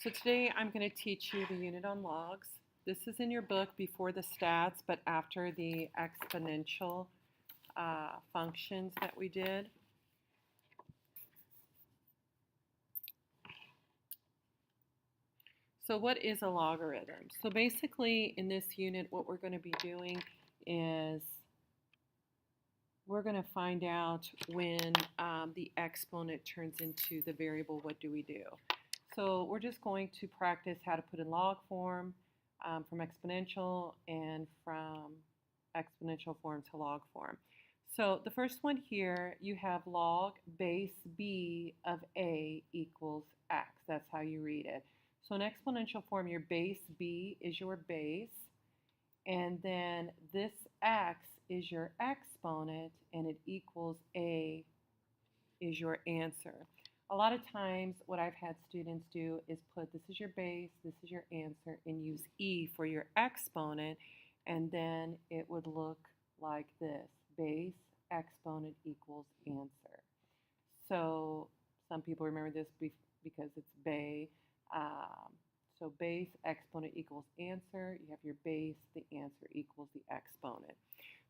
So today I'm going to teach you the unit on logs. This is in your book before the stats, but after the exponential functions that we did. So what is a logarithm? So basically in this unit what we're going to be doing is we're going to find out when the exponent turns into the variable, what do we do? So we're just going to practice how to put in log form from exponential and from exponential form to log form. So the first one here, you have log base b of a equals x. That's how you read it. So in exponential form, your base b is your base, and then this x is your exponent, and it equals a is your answer. A lot of times what I've had students do is put this is your base, this is your answer, and use e for your exponent, and then it would look like this. Base exponent equals answer. So some people remember this because it's bay. So base exponent equals answer. You have your base, the answer equals the exponent.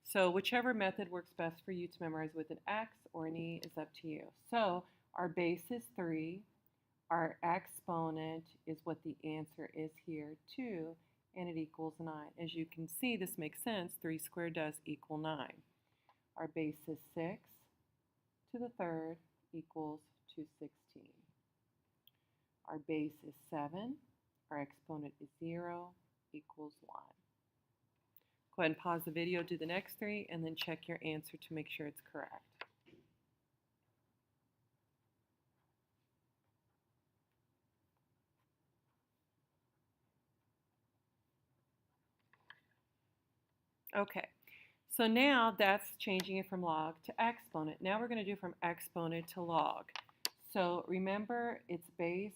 So whichever method works best for you to memorize with an x or an e is up to you. So our base is 3. Our exponent is what the answer is here, 2, and it equals 9. As you can see, this makes sense. 3 squared does equal 9. Our base is 6 to the third equals 216. Our base is 7. Our exponent is 0 equals 1. Go ahead and pause the video, do the next 3, and then check your answer to make sure it's correct. Okay, so now that's changing it from log to exponent. Now we're going to do from exponent to log. So remember, it's base,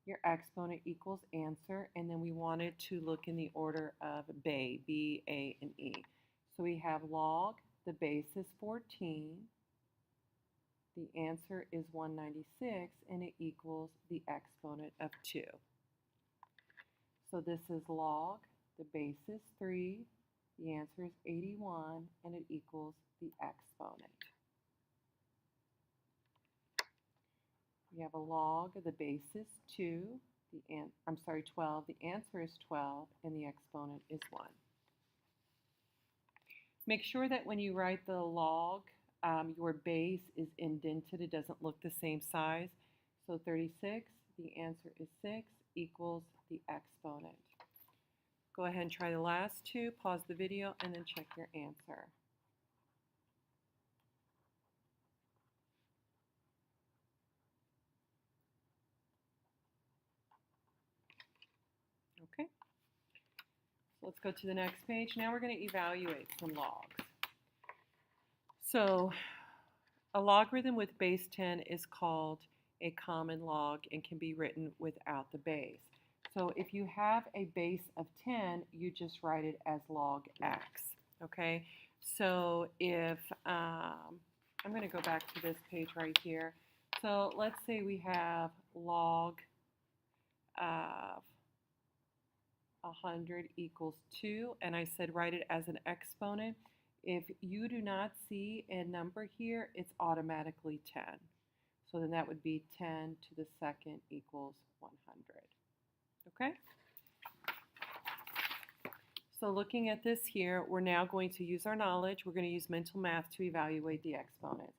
your exponent equals answer, and then we wanted to look in the order of bay, B, A, and E. So we have log, the base is 14, the answer is 196, and it equals the exponent of 2. So this is log, the base is 3, the answer is 81, and it equals the exponent. We have a log, the base is 2, 12, the answer is 12, and the exponent is 1. Make sure that when you write the log, your base is indented. It doesn't look the same size. So 36, the answer is 6, equals the exponent. Go ahead and try the last two, pause the video, and then check your answer. Okay, so let's go to the next page. Now we're going to evaluate some logs. So a logarithm with base 10 is called a common log and can be written without the base. So if you have a base of 10, you just write it as log x, okay? So if, I'm going to go back to this page right here. So let's say we have log of 100 equals 2, and I said write it as an exponent. If you do not see a number here, it's automatically 10. So then that would be 10 to the second equals 100. Okay? So looking at this here, we're now going to use our knowledge. We're going to use mental math to evaluate the exponent.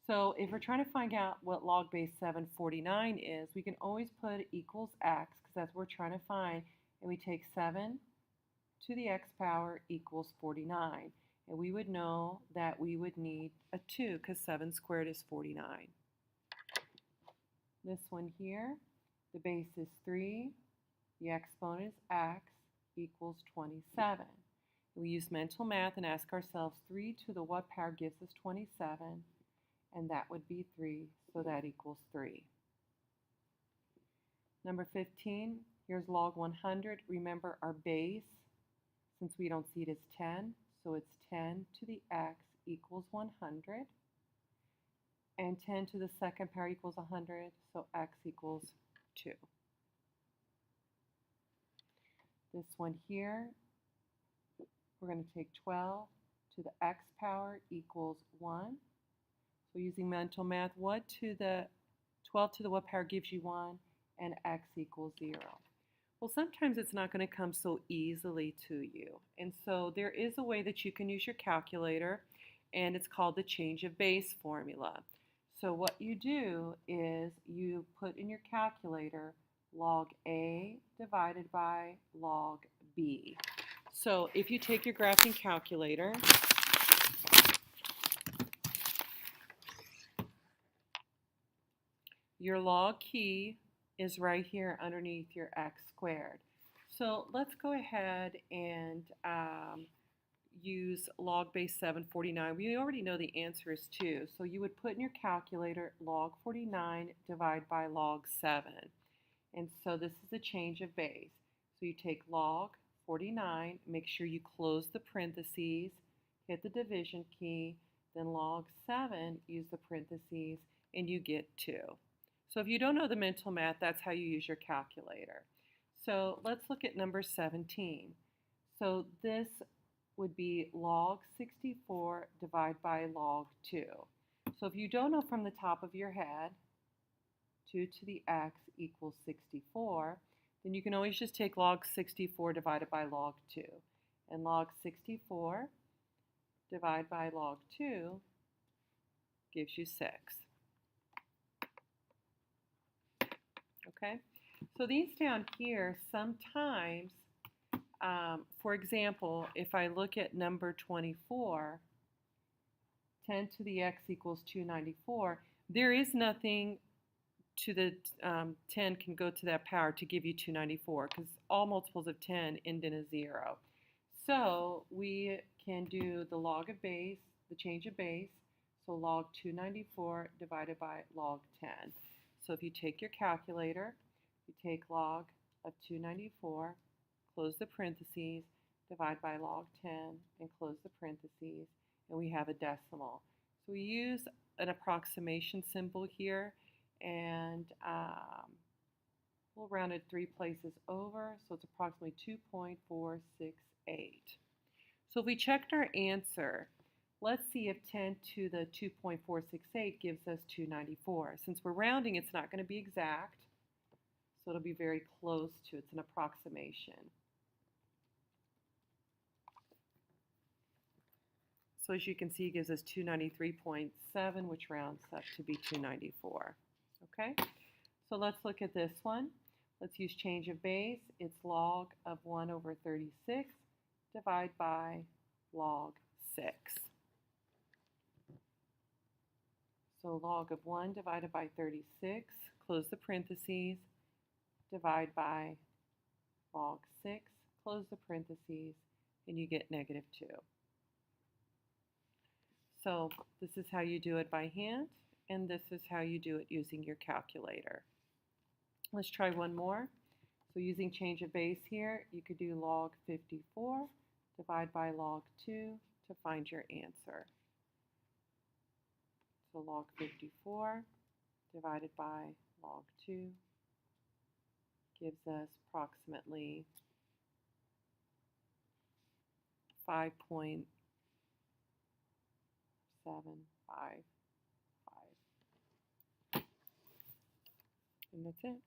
So if we're trying to find out what log base 749 is, we can always put equals x, because that's what we're trying to find. And we take 7 to the x power equals 49. And we would know that we would need a 2, because 7 squared is 49. This one here, the base is 3, the exponent is x, equals 27. We use mental math and ask ourselves 3 to the what power gives us 27, and that would be 3, so that equals 3. Number 15, here's log 100. Remember our base, since we don't see it as 10, so it's 10 to the x equals 100. And 10 to the second power equals 100, so x equals 2. This one here, we're going to take 12 to the x power equals 1. So using mental math, 12 to the what power gives you 1, and x equals 0. Well, sometimes it's not going to come so easily to you. And so there is a way that you can use your calculator, and it's called the change of base formula. So what you do is you put in your calculator log A divided by log B. So if you take your graphing calculator, your log key is right here underneath your x squared. So let's go ahead and use log base 749. We already know the answer is 2. So you would put in your calculator log 49 divided by log 7. And so this is a change of base. So you take log 49, make sure you close the parentheses, hit the division key, then log 7, use the parentheses, and you get 2. So if you don't know the mental math, that's how you use your calculator. So let's look at number 17. So this would be log 64 divided by log 2. So if you don't know from the top of your head, 2 to the x equals 64, then you can always just take log 64 divided by log 2. And log 64 divided by log 2 gives you 6. Okay, so these down here sometimes, for example, if I look at number 24, 10 to the x equals 294, there is nothing to the 10 can go to that power to give you 294 because all multiples of 10 end in a 0. So we can do the log of base, the change of base, so log 294 divided by log 10. So if you take your calculator, you take log of 294, close the parentheses, divide by log 10, and close the parentheses, and we have a decimal. So we use an approximation symbol here, and we'll round it 3 places over, so it's approximately 2.468. So if we checked our answer, let's see if 10 to the 2.468 gives us 294. Since we're rounding, it's not going to be exact, so it'll be very close to, it's an approximation. So as you can see, it gives us 293.7, which rounds up to be 294. Okay, so let's look at this one. Let's use change of base. It's log of 1 over 36 divided by log 6. So log of 1 divided by 36, close the parentheses, divide by log 6, close the parentheses, and you get negative 2. So this is how you do it by hand, and this is how you do it using your calculator. Let's try one more. So using change of base here, you could do log 54, divide by log 2 to find your answer. So log 54 divided by log 2 gives us approximately 5.755. And that's it.